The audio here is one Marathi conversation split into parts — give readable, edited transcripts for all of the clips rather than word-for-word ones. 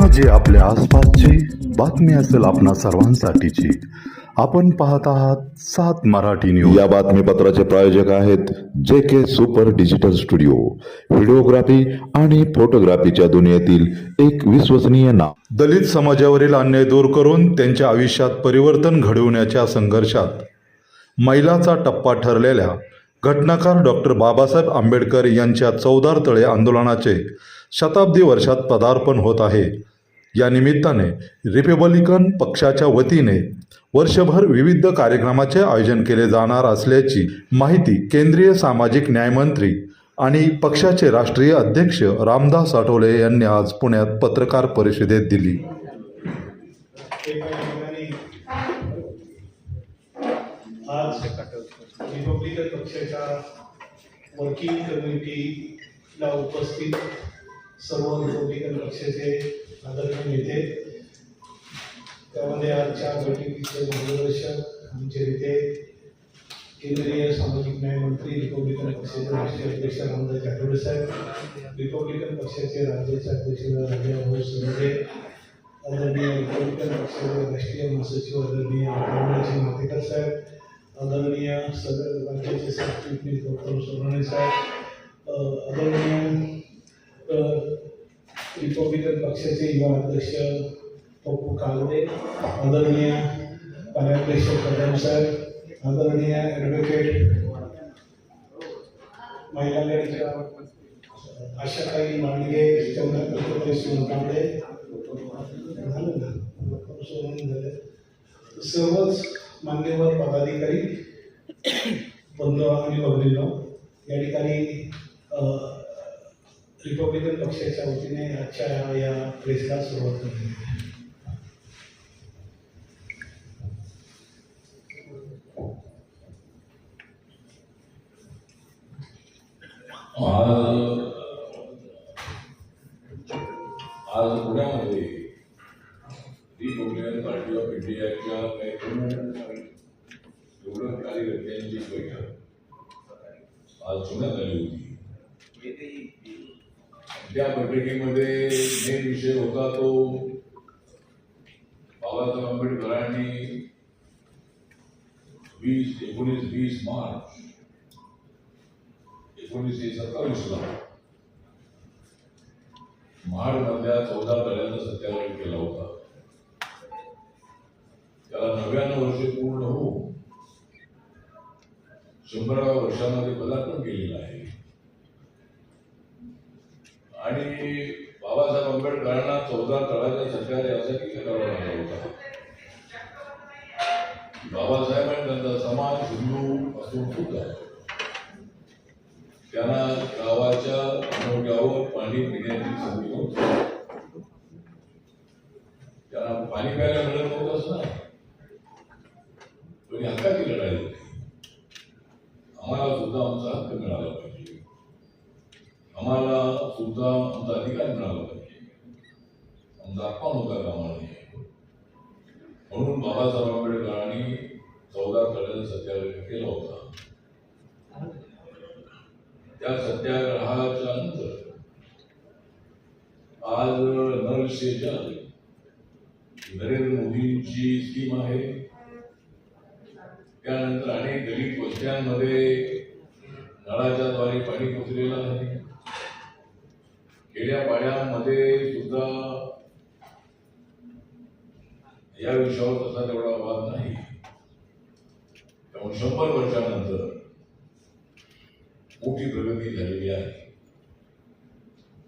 घटना जी आपल्या आसपासची बातमी असेल आपणा सर्वांसाठीची. आपण पाहत आहात 7 मराठी न्यूज. या बातमीपत्राचे प्रायोजक आहेत JK super digital studio. Videography आणि फोटोग्राफीच्या दुनियेतील एक विश्वसनीय नाव. दलित समाजावरील अन्याय दूर करून त्यांच्या आयुष्यात परिवर्तन घडवण्याच्या संघर्षात मैलाचा टप्पा ठरलेल्या घटनाकार डॉक्टर बाबासाहेब आंबेडकर यांच्या चौदार तळे आंदोलनाचे शताब्दी वर्षात पदार्पण होत आहे. या निमित्ताने रिपब्लिकन पक्षाच्या वतीने वर्षभर विविध कार्यक्रमाचे आयोजन केले जाणार असल्याची माहिती केंद्रीय सामाजिक न्याय मंत्री आणि पक्षाचे राष्ट्रीय अध्यक्ष रामदास आठवले यांनी आज पुण्यात पत्रकार परिषदेत दिली. आज रिपब्लिकन पक्षाच्या वर्किंग कमिटीला उपस्थित सर्व रिपब्लिकन पक्षाचे आदरणीय नेते, त्यामध्ये आजच्या बैठकीचे मार्गदर्शक आमचे नेते केंद्रीय सामाजिक न्याय मंत्री, रिपब्लिकन पक्षाचे राष्ट्रीय अध्यक्ष रामदास आठवले साहेब, रिपब्लिकन पक्षाचे राज्याचे अध्यक्ष राजाभाऊ सरदे, आदरणीय रिपब्लिकन पक्षाचे राष्ट्रीय महासचिव आदरणीय रामराजे मातेकर साहेब, आदरणीय सदर राज्याचे सरचिटणीस डॉक्टर सोनाणे साहेब, आदरणीय रिपब्लिकन पक्षाचे युवा अध्यक्ष पप्पू कालदे, आदरणीय कार्याध्यक्ष कदम साहेब, आदरणीय ॲडव्होकेट महिला लेडीच्या आशाताई मांडगे, चंद्रकांत सोनकांबळे झालं ना, झालं, सर्वच मान्यवर पदाधिकारी, बंधू आणि भगिनींनो, या ठिकाणी रिपब्लिकन पक्षाच्या वतीने आजच्या या प्रेसला सुरुवात करण्यात आली. आज पुण्यामध्ये रिपब्लिकन पार्टी ऑफ इंडियाच्या एवढं कार्यकर्त्यांची बैठक आज पुण्यात आली होती. त्या बैठकीमध्ये मेन विषय होता तो बाबासाहेब आंबेडकरांनी 19-20 मार्च 1927 महाडमधल्या 14 तळ्यांचा सत्याग्रह केला होता. त्याला 99 वर्षे पूर्ण होऊन 100व्या वर्षामध्ये पदार्पण केलेलं आहे. आणि बाबासाहेब आंबेडकरांना 14 तळाच्या सत्याग्रहासाठी करावा लागला होता. बाबासाहेबांनी त्यांचा समाज हिंदू असून सुद्धा त्यांना गावाच्या अनोट्यावर पाणी पिण्याची संधी नव्हती. त्यांना पाणी प्यायला मिळत नव्हतं असं नाही, पण हक्काची लढाई होती. आम्हाला सुद्धा आमचा हक्क मिळाला पाहिजे, आम्हाला सुद्धा आमचा अधिकार मिळाला पाहिजे, आमचा अपमान होता कामा नये. म्हणून बाबासाहेब आंबेडकरांनी 14 तळ्यांचा सत्याग्रह केला होता. त्या सत्याग्रहाच्या नंतर आज नल से जल नरेंद्र मोदींची स्कीम आहे. त्यानंतर अनेक दलित वस्त्यांमध्ये नळाच्याद्वारे पाणी पोचलेलं आहे. खेड्यापाड्यांमध्ये सुद्धा या विषयावर तसा तेवढा वाद नाही. त्यामुळे 100 वर्षानंतर मोठी प्रगती झालेली आहे.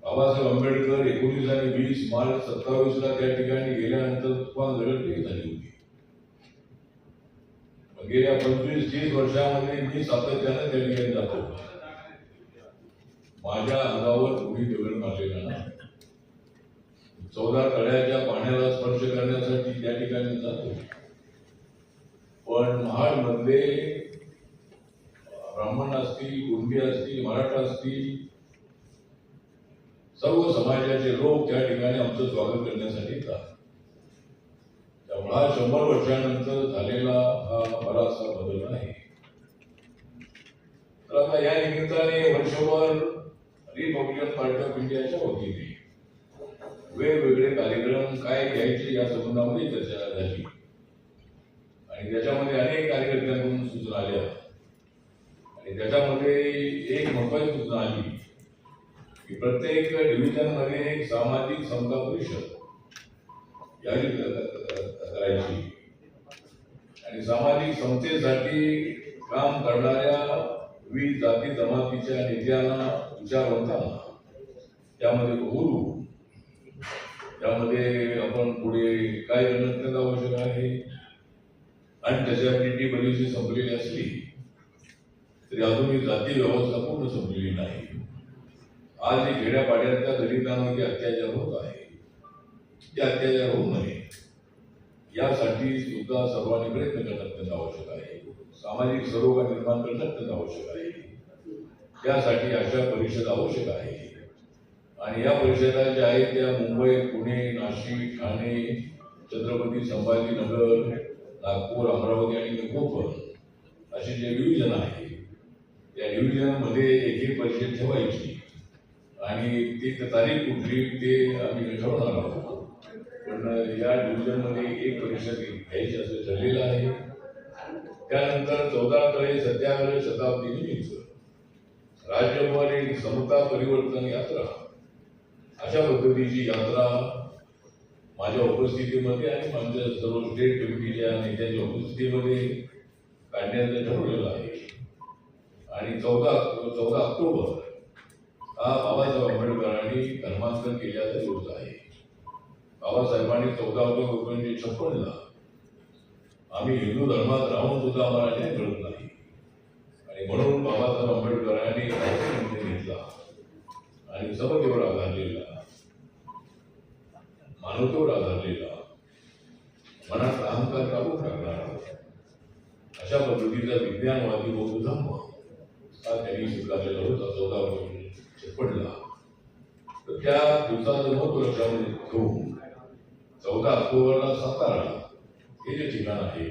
बाबासाहेब आंबेडकर 19 आणि 20 मार्च 27 त्या ठिकाणी गेल्यानंतर तुफान झडप झाली होती. गेल्या 25-30 वर्षामध्ये मी सातत्याने त्या ठिकाणी जातो. माझ्या अंगावर कोणी दगड मारलेला नाही. 14 तळ्याच्या पाण्याला स्पर्श करण्यासाठी त्या ठिकाणी जातो. पण महाडमधले ब्राह्मण असतील, कुणबी असतील, मराठा असतील, सर्व समाजाचे लोक त्या ठिकाणी आमचं स्वागत करण्यासाठी येतात. त्यामुळे हा 100 वर्षानंतर झालेला हा बराचसा बदल आहे. तर आता या निमित्ताने वर्षभर रिपब्लिकन पार्टी ऑफ इंडियाच्या वतीने वेगवेगळे कार्यक्रम काय घ्यायचे या संबंधामध्ये चर्चा झाली आणि त्याच्यामध्ये अनेक कार्यकर्त्यांकडून सूचना आल्या आणि त्याच्यामध्ये एक महत्वाची सूचना आली की प्रत्येक डिव्हिजनमध्ये एक सामाजिक समता परिषद यादी करायची आणि सामाजिक समतेसाठी काम करणाऱ्या विविध जाती जमातीच्या नेत्यांना विचारवंतांना त्यामध्ये बोलू, त्यामध्ये आपण पुढे काय करण्यात आवश्यक आहे आणि त्याच्यासाठी बरीचशी संपलेली असली तरी अजूनही जाती व्यवस्था पूर्ण संपलेली नाही. आज ही खेड्यापाड्यातल्या दलितांवरती अत्याचार होत आहे. ते अत्याचार होऊ नये यासाठी सुद्धा सर्वांनी प्रयत्न करणं अत्यंत आवश्यक आहे. सामाजिक सरोवर निर्माण करणं अत्यंत आवश्यक आहे. त्यासाठी अशा परिषद आवश्यक आहे आणि या परिषदा ज्या आहेत त्या मुंबई, पुणे, नाशिक, ठाणे, छत्रपती संभाजीनगर, नागपूर, अमरावती आणि कोकण असे जे डिव्हिजन आहे त्या डिव्हिजनमध्ये एक परिषद ठेवायची आणि ती तारीख कुठली ते आम्ही ठरवणार आहोत. पण या डिव्हिजनमध्ये एक परिषद घ्यायची असं ठरलेलं आहे. त्यानंतर 14 तळे सत्याग्रह शताब्दी निमित्त राज्यभर एक समता परिवर्तन यात्रा अशा पद्धतीची यात्रा माझ्या उपस्थितीमध्ये आणि माझ्या सर्व स्टेट कमिटीच्या नेत्यांच्या उपस्थितीमध्ये काढण्याचं ठरवलेलं आहे. आणि 14 ऑक्टोबर हा बाबासाहेब आंबेडकरांनी धर्मांतर केल्याचा दिवस आहे. बाबासाहेबांनी 14 ऑक्टोबर 1956 आम्ही हिंदू धर्मात राहून सुद्धा आम्हाला न्याय मिळत नाही आणि म्हणून बाबासाहेब आंबेडकरांनी निर्णय घेतला आणि समतेवर आधारलेला, मानवतेवर आधारलेला, मनात अहंकार काढून टाकणारा अशा पद्धतीचा विज्ञानवादी बौद्ध धर्म हा त्यांनी स्वीकारलेला होता 14 ऑक्टोबर 56. तर त्या दिवसाचं महत्व लक्षामध्ये घेऊन 14 ऑक्टोबरला सातारा हे जे ठिकाण आहे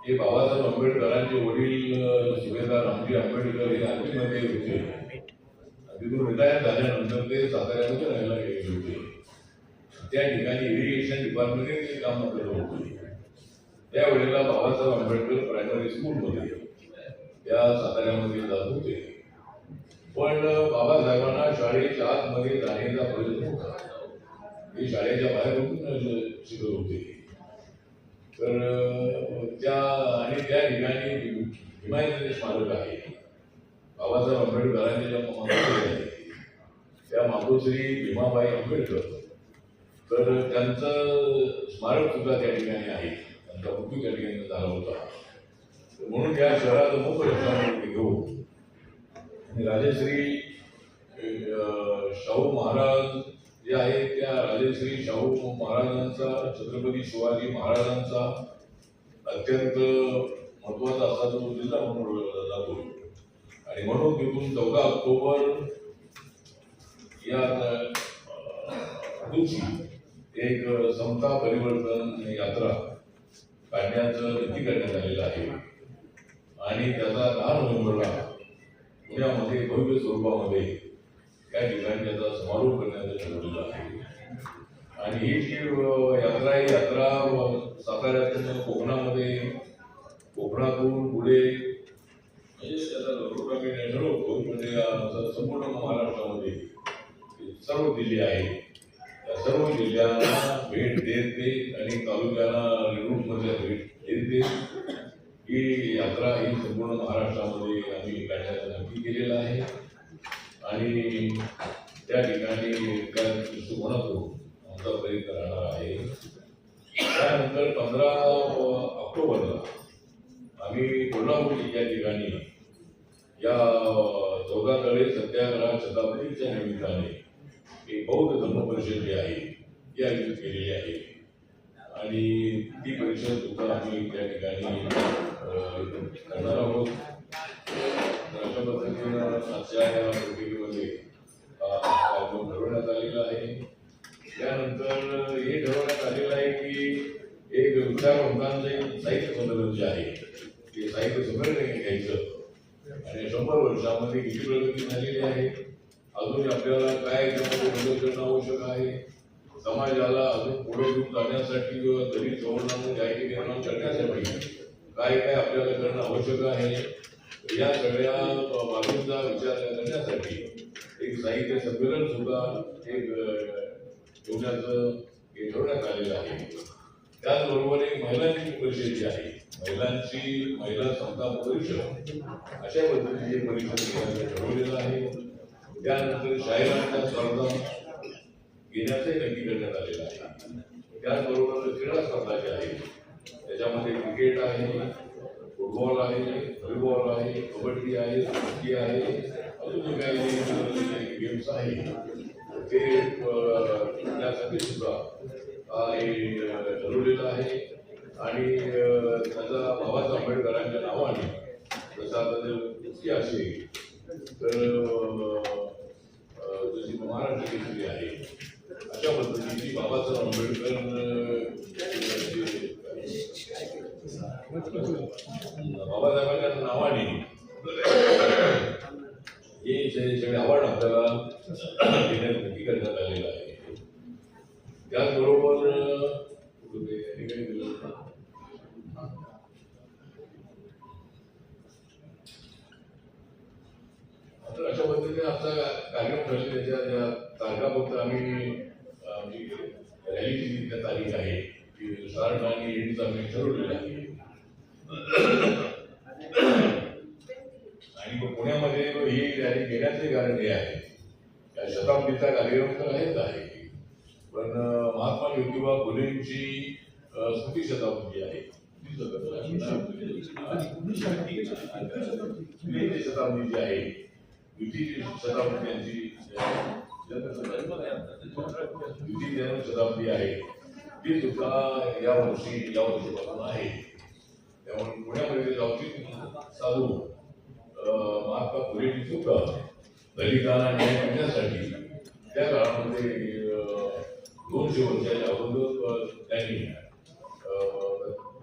हे बाबासाहेब आंबेडकरांचे वडील सुभेदार रामजी आंबेडकर हे आर्मीमध्ये होते. तिथून रिटायर झाल्यानंतर ते साताऱ्यामध्ये राहायला गेले होते. त्या ठिकाणी इरिगेशन डिपार्टमेंटमध्ये काम करत होते. त्यावेळेला बाबासाहेब आंबेडकर प्रायमरी स्कूलमध्ये त्या साताऱ्यामध्ये जात होते. पण बाबासाहेबांना शाळेच्या आतमध्ये जाण्याचा प्रयत्न होता. ते शाळेच्या बाहेर शिकत होते. तर त्या ठिकाणी हिमायतचे स्मारक आहे. बाबासाहेब आंबेडकरांच्या ज्या मातोश्री आहेत त्या मातोश्री भीमाबाई आंबेडकर, तर त्यांचं स्मारक सुद्धा त्या ठिकाणी आहे. त्यांचा मृत्यू त्या ठिकाणी झाला होता. म्हणून या शहराचं मोठं लक्षामध्ये घेऊन आणि राजश्री शाहू महाराज जे आहेत त्या राजश्री शाहू महाराजांचा, छत्रपती शिवाजी महाराजांचा अत्यंत महत्वाचा असा जो जिल्हा म्हणून ओळखला जातो आणि म्हणून तिथून 14 ऑक्टोबर या दिवशी एक समता परिवर्तन यात्रा काढण्याचं नक्की करण्यात आलेलं आहे आणि त्याचा 10 नोव्हेंबरला पुण्यामध्ये भव्य स्वरूपामध्ये त्या ठिकाणी त्याचा समारोप करण्याचं ठरवलेलं आहे. आणि ही जी यात्रा ही यात्रा साताऱ्यातून कोकणातून पुढे म्हणजे त्याचा आम्ही ठरवतो म्हणजे संपूर्ण महाराष्ट्रामध्ये सर्व जिल्हे आहेत त्या सर्व जिल्ह्यांना भेट देते आणि तालुक्याला रूटमध्ये भेट देते. ही यात्रा ही संपूर्ण महाराष्ट्रामध्ये आम्ही काढण्याचं नक्की केलेलं आहे आणि त्या ठिकाणी त्या दृष्टिकोनातून आमचा प्रयत्न राहणार आहे. त्यानंतर 15 ऑक्टोबरला आम्ही कोल्हापूर या ठिकाणी या 14 तळे सत्याग्रह शताब्दीच्या निमित्ताने एक बौद्ध धर्म परिषद जी आहे ती आयोजित केलेली आहे आणि ती परिषद सुद्धा आम्ही त्या ठिकाणी करणार आहोत. अशा पद्धतीनं आजच्या या बैठकीमध्ये कार्यक्रम ठरवण्यात आलेला आहे. त्यानंतर हे ठरवण्यात आलेलं आहे की एक विचारवंतांचं साहित्य संमेलन जे आहे ते साहित्य संमेलन घ्यायचं आणि 100 वर्षामध्ये किती प्रगती झालेली आहे, अजून आपल्याला काय त्यामध्ये बदल करणं आवश्यक आहे समाजाला अजून पुढे घेऊन जाण्यासाठी किंवा दलित संवर्धन जाहीर निर्माण करण्यासाठी काय काय आपल्याला करणं आवश्यक आहे या सगळ्या बाबींचा विचार करण्यासाठी एक साहित्य संमेलन सुद्धा एक ठेवण्याचं हे ठेवण्यात आलेलं आहे. त्याचबरोबर एक महिलांची परिषद जी आहे महिला समता परिषद अशा पद्धतीची परिषद ठरवलेलं आहे. त्यानंतर शाहिरांच्या स्पर्धा घेण्याचंही नक्की करण्यात आलेलं आहे. त्याचबरोबर क्रीडा स्पर्धा ज्या आहेत त्याच्यामध्ये क्रिकेट आहे, फुटबॉल आहे, व्हॉलीबॉल आहे, कबड्डी आहे, हॉकी आहे, अजून जे काही गेम्स आहे ते त्यासाठी सुद्धा ठरवलेलं आहे. आणि त्याचा बाबासाहेब आंबेडकरांच्या नावाने जसं आता जर कुस्ती असेल तर जशी महाराष्ट्र केसरी आहे अशा पद्धतीची बाबासाहेब आंबेडकर बाबासाहेबांच्या नावाने हे सगळे अवॉर्ड आपल्याला देण्यात नक्की करण्यात आलेलं आहे. त्याचबरोबर अशा पद्धतीने आमचा कार्यक्रम ठरले. त्याच्या तारखा फक्त आम्ही रॅलीची त्या तारीख आहे की स्टार्ट आणि एंडचा आम्ही ठरवलेला आहे. आणि पुण्यामध्ये ही रॅली घेण्याचे कारण हे आहे या शताब्दीचा कार्यक्रम तर आहेच आहे पण महात्मा ज्योतिबा फुलेंची स्मृती शताब्दी आहे. शताब्दी जी आहे युती शताब्दी त्यांची युती जन्म शताब्दी आहे ती सुद्धा या वर्षीपासून आहे. त्यामुळे पुण्यामध्ये औचित्य साधून महात्मा फुलेंनी सुद्धा दलितांना न्याय मिळण्यासाठी त्या काळामध्ये 200 वर्षाच्या अगोदर त्यांनी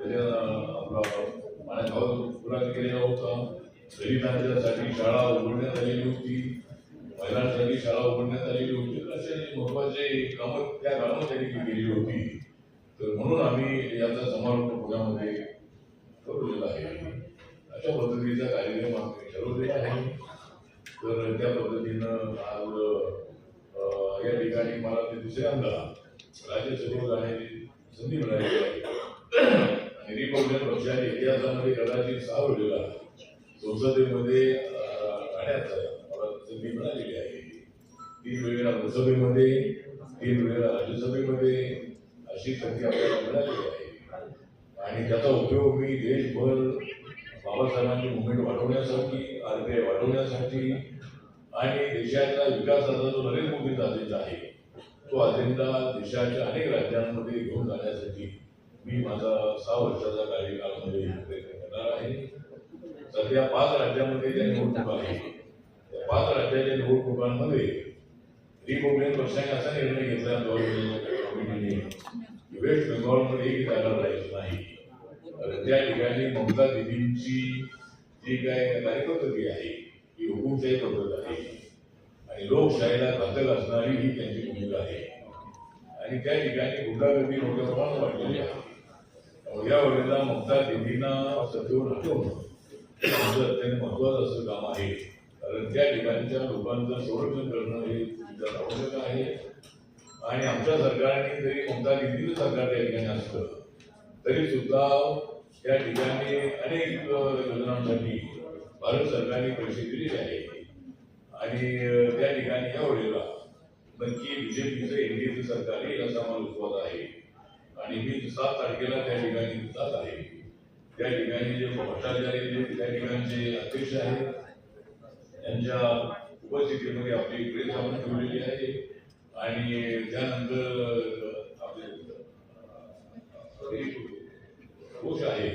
आपला पाण्याचा पुराण केलेला होता. दलितांच्यासाठी शाळा उघडण्यात आलेली होती, महिलांसाठी शाळा उघडण्यात आलेली होती. असे महत्वाचे कामं त्या काळामध्ये त्यांनी केलेली होती. तर म्हणून आम्ही याचा समारोप पुण्यामध्ये ठरवलेला आहे. अशा पद्धतीचा कार्यक्रम आम्ही ठरवलेला आहे. तर त्या पद्धतीनं आज या ठिकाणी मला ते दुसऱ्यांदा राज्यसभेवर जाण्याची संधी मिळाली आहे. आणि रिपब्लिकन पक्षाने इतिहासामध्ये कदाचित 6 वेळेला संसदेमध्ये राहण्याचा मला संधी मिळालेली आहे. 3 वेळेला लोकसभेमध्ये, 3 वेळेला राज्यसभेमध्ये अशी संधी आपल्याला मिळालेली आहे. आणि त्याचा उपयोग मी देशभर बाबासाहेबांची मुवमेंट वाढवण्यासाठी, आरबीआय वाढवण्यासाठी आणि देशाच्या विकासाचा जो नरेंद्र मोदींचा अजेंडा आहे तो अजेंडा देशाच्या अनेक राज्यांमध्ये घेऊन जाण्यासाठी मी माझा 6 वर्षाचा कार्यकाळामध्ये प्रयत्न करणार आहे. सध्या 5 राज्यांमध्ये ज्या निवडणुका आहेत त्या 5 राज्याच्या निवडणुकांमध्ये रिपब्लिकन पक्षाने असा निर्णय घेतला कमिटीने की वेस्ट बेंगॉलमध्ये एक जागा राहायची नाही. त्या ठिकाणी ममता दीदींची जी काय कार्यपद्धती आहे ही हुकुमशाही पद्धत आहे आणि लोकशाहीला घातक असणारी ही त्यांची भूमिका आहे. आणि त्या ठिकाणी गुंडागर्दी मोठ्या प्रमाणात वाढलेली आहे. या वेळेला ममता दीदींना सत्तेवर हटवणं आमचं अत्यंत महत्वाचं असं काम आहे. कारण त्या ठिकाणच्या लोकांचं संरक्षण करणं हे आवश्यक आहे. आणि आमच्या सरकारने जरी ममता दीदीचं सरकार त्या ठिकाणी असलं तरी सुद्धा त्या ठिकाणी अनेक योजनांसाठी भारत सरकारने पैसे दिलेले आहेत. आणि त्या ठिकाणी या वेळेला नक्की बीजेपीचं एनडीएचं सरकार येईल असा मला विश्वास आहे. आणि मी 7 तारखेला त्या ठिकाणी जात आहे. त्या ठिकाणी जे भ्रष्टाचारी त्या ठिकाणचे अध्यक्ष आहेत त्यांच्या उपस्थितीमध्ये आपली प्रेस आपण ठेवलेली आहे. आणि त्यानंतर आपले घोष आहे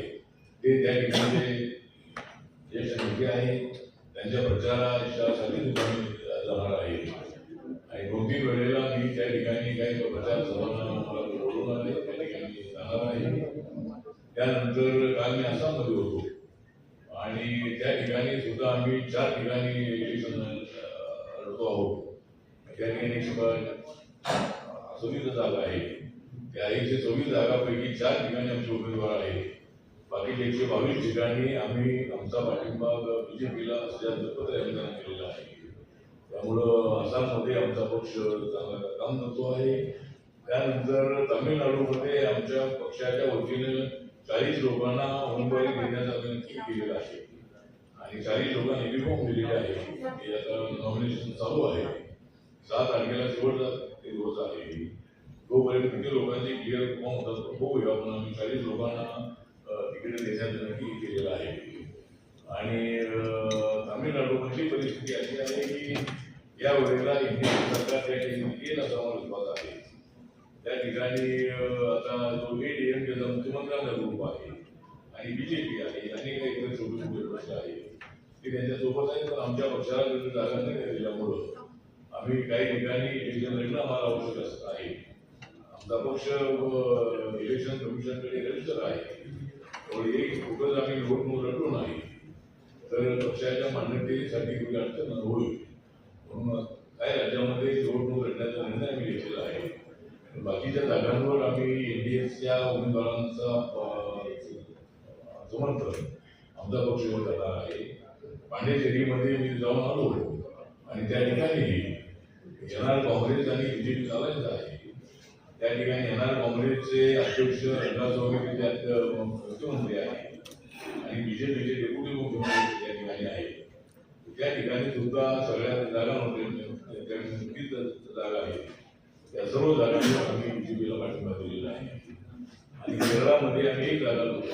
ते त्या ठिकाणी ज्येष्ठ नेते आहेत त्यांच्या प्रचारासाठी जाणार आहे. आणि 2-3 वेळेला मी त्या ठिकाणी काही प्रचार सभांना मला बोलवणार आहे त्या ठिकाणी जाणार आहे. त्यानंतर काल मी आसाममध्ये होतो आणि त्या ठिकाणी सुद्धा आम्ही 4 ठिकाणी इलेक्शन लढतो आहोत. त्या ठिकाणी 126 जागा आहे. त्या 126 जागापैकी 4 ठिकाणी आमचे उमेदवार आहेत. बाकीच्या 122 ठिकाणी आम्ही आमचा पाठिंबा बीजेपीला असल्याचं पत्र आम्ही त्यांना केलेलं आहे. त्यामुळं आसाममध्ये आमचा पक्ष चांगलं काम करतो आहे. त्यानंतर तामिळनाडूमध्ये आमच्या पक्षाच्या वतीने 40 लोकांना उमेदवारी देण्याचा आम्ही नक्की केलेला आहे आणि 40 लोकांनी रिफॉर्म दिलेले आहे. हे आता नॉमिनेशन चालू आहे. 7 तारखेला शेवटचा ते दिवस आहे. तोपर्यंत किती लोकांचे क्लिअर फॉर्म होतात बघूया. पण आम्ही 40 लोकांना तिकीट देण्याचं नक्की केलेलं आहे. आणि तामिळनाडूमधली परिस्थिती अशी आहे की या वेळेला इंडियन सरकार त्या ठिकाणी येईल असा मला विश्वास आहे. त्या ठिकाणी आता जो ADMKचा मुख्यमंत्र्यांचा ग्रुप आहे आणि बीजेपी आहे आणि काही इतर छोटे छोटे पक्ष आहे ते त्यांच्यासोबत आहेत. पण आमच्या पक्षाला जर जागा नाही दिल्यामुळं आम्ही काही ठिकाणी इलेक्शन लढणं आम्हाला आवश्यक असत आहे. आमचा पक्ष इलेक्शन कमिशनकडे रजिस्टर आहे. एक फोकस आम्ही निवडणूक लढलो नाही तर पक्षाच्या मान्यतेसाठी कुठे अडचण होईल. म्हणून काही राज्यामध्ये निवडणूक लढण्याचा निर्णय आम्ही घेतलेला आहे. बाकीच्या जागांवर आम्ही NDAच्या उमेदवारांचा समर्थन आमचा पक्ष करणार आहे. पांडेचेरीमध्ये मी जाऊन आलो आणि त्या ठिकाणी NR काँग्रेस आणि BJP चालायचं आहे. त्या ठिकाणी NR काँग्रेसचे अध्यक्ष रणराज चौधरी त्यात मुख्यमंत्री आहेत आणि BJPचे डेप्युटी मुख्यमंत्री त्या ठिकाणी आहेत. त्या ठिकाणी सुद्धा सगळ्या जागांमध्ये जागा आहे. त्या सर्व जागांवर आम्ही BJPला पाठिंबा दिलेला आहे. आणि केरळामध्ये आम्ही 1 जागा होतो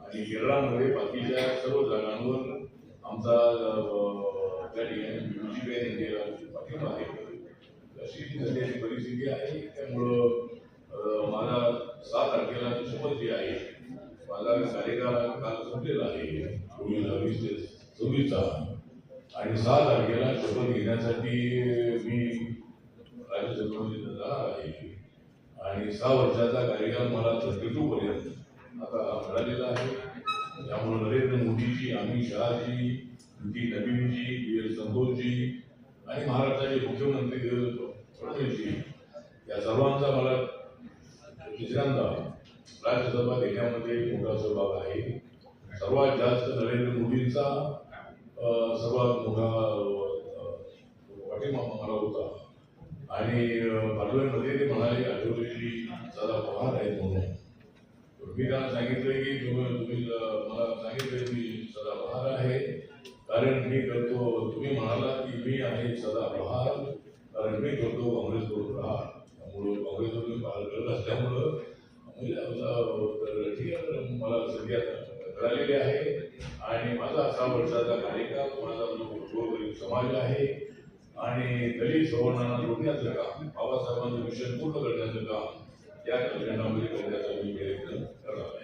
आणि केरळामध्ये बाकीच्या सर्व जागांवर आमचा त्या ठिकाणी BJP आणि इंडियाला पाठिंबा आहे. अशी सध्याची परिस्थिती आहे. त्यामुळं मला 7 तारखेला शपथ जी आहे माझा कार्यकाळ काल संपलेला आहे 2020 ते 26 आणि 6 तारखेला शपथ घेण्यासाठी मी राज्यसभेमध्ये जाणार आहे आणि 6 वर्षाचा कार्यकाळ मला 32 पर्यंत आता मिळालेला आहे. त्यामुळे नरेंद्र मोदीजी, अमित शहाजी, नवीनजी, BL संतोषजी आणि महाराष्ट्राचे मुख्यमंत्री देवेंद्र फडणवीसजी या सर्वांचा मला तिसऱ्यांदा राज्यसभा देण्यामध्ये मोठा सहभाग आहे. सर्वात जास्त नरेंद्र मोदींचा सर्वात मोठा पाठिंबा मला होता आणि पार्लमेंटमध्ये ते म्हणाले आठवलेली सदा पवार आहेत म्हणून. मी त्यांना सांगितलं की तुम्ही मला सांगितलं मी सदा पवार आहे कारण मी करतो. तुम्ही म्हणाला की मी आहे सदा पवार कारण मी करतो काँग्रेसकडून राहा. त्यामुळं काँग्रेसवर मी पार करत असल्यामुळं ठीक आहे मला सध्या कळालेली आहे आणि माझा 6 वर्षाचा कार्यकाळ माझा जो गोरगरीब समाज आहे आणि दलित सवर्णांना जोडण्याचं काम, बाबासाहेबांचं मिशन पूर्ण करण्याचं काम या कल्याणामध्ये करण्याचा मी प्रयत्न करणार आहे.